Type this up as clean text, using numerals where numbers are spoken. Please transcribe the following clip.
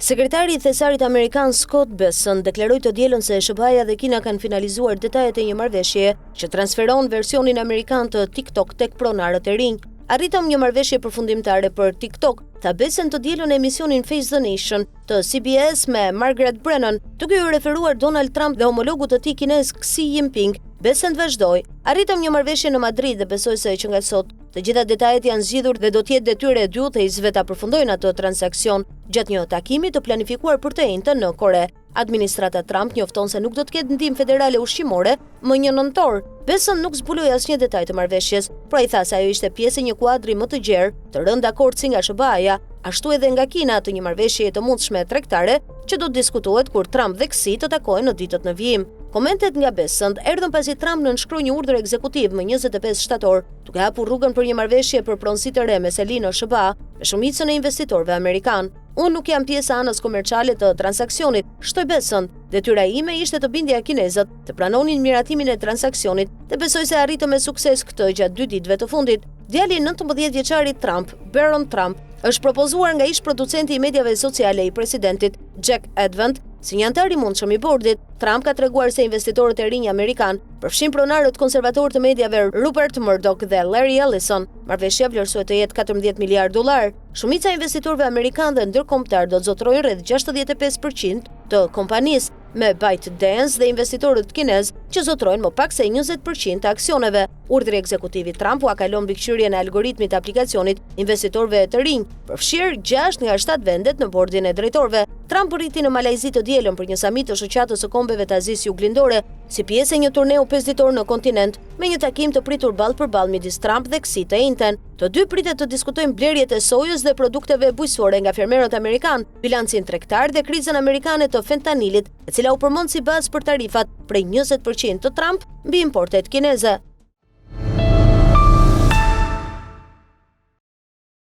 Sekretari i Thesarit Amerikan Scott Bessent deklaroi të dielën se SBA-ja dhe Kina kanë finalizuar detajet e një marrëveshjeje që transferon versionin amerikan të TikTok tek pronarët e rinj. Arritëm një marrëveshje përfundimtare për TikTok, tha Bessent të dielën e emisionin Face the Nation të CBS me Margaret Brennan, duke u referuar Donald Trump dhe homologut të tij kinez Xi Jinping. Bessent vazhdoi: "Arritëm një marrëveshje në Madrid dhe besoj se që nga sot të gjitha detajet janë zgjidhur dhe do të jetë detyrë e dyutëheqësve ta përfundojnë atë transaksion gjatë një takimi të planifikuar për të njëjtën në Kore." Administrata Trump njofton se nuk do të ketë ndihmë federale ushqimore më 1 nëntor. Bessent nuk zbuloi asnjë detaj të marrëveshjes, por ai tha se ajo ishte pjesë e një kuadri më të gjerë, të rënë dakord si nga SBA-ja, ashtu edhe nga Kina të një marrëveshjeje të mundshme tregtare që do të diskutohet kur Trump dhe Xi të takojnë në ditët në vijim. Komentet nga Bessent erdhën pasi Trump nënshkroi një urdhër ekzekutiv më 25 shtator, duke hapur rrugën për një marrëveshje për pronësi të re me seli në SBA me shumicën e investitorëve amerikan. "Unë nuk jam pjesë e anës komerciale të transaksionit", shtoi Bessent. "Detyra ime ishte të bindja kinezët të pranonin miratimin e transaksionit dhe besoj se arritëm me sukses këtë gjatë 2 ditëve të fundit." Djali 19 vjeçari Trump, Barron Trump, është propozuar nga ish producenti i mediave sociale i presidentit, Jack Advent, si një antar i mundshëm i bordit. Trump ka treguar se investitorët e rinj amerikan përfshin pronarët konservatorë të mediave Rupert Murdoch dhe Larry Ellison. Marrëveshja vlerësohet të jetë 14 miliard dollar. Shumica e investitorëve amerikan dhe ndërkombëtar do të zotrojnë rreth 65% të kompanisë, me ByteDance dhe investitorët kinez që zotrojnë më pak se 20% të aksioneve. Urdhri ekzekutiv i Trump u kalon mbikëqyrjen e algoritmit të aplikacionit investitorëve të rinj, përfshirë 6 nga 7 vendet në bordin e drejtorëve. Trump rriti në Malajzi të dielën për një samit të shoqatës së kombeve të Azisë Juglindore, si pjesë e një turneu 5 ditor në kontinent, me një takim të pritur ballë për ballë midis Trump dhe Xi të njëjtën. Të dy pritet të diskutojnë blerjet e sojës dhe produkteve bujësore nga fermerët amerikan, bilancin tregtar dhe krizën amerikane të fentanilit, e cila u përmend si bazë për tarifat prej 20% të Trump mbi importet kineze.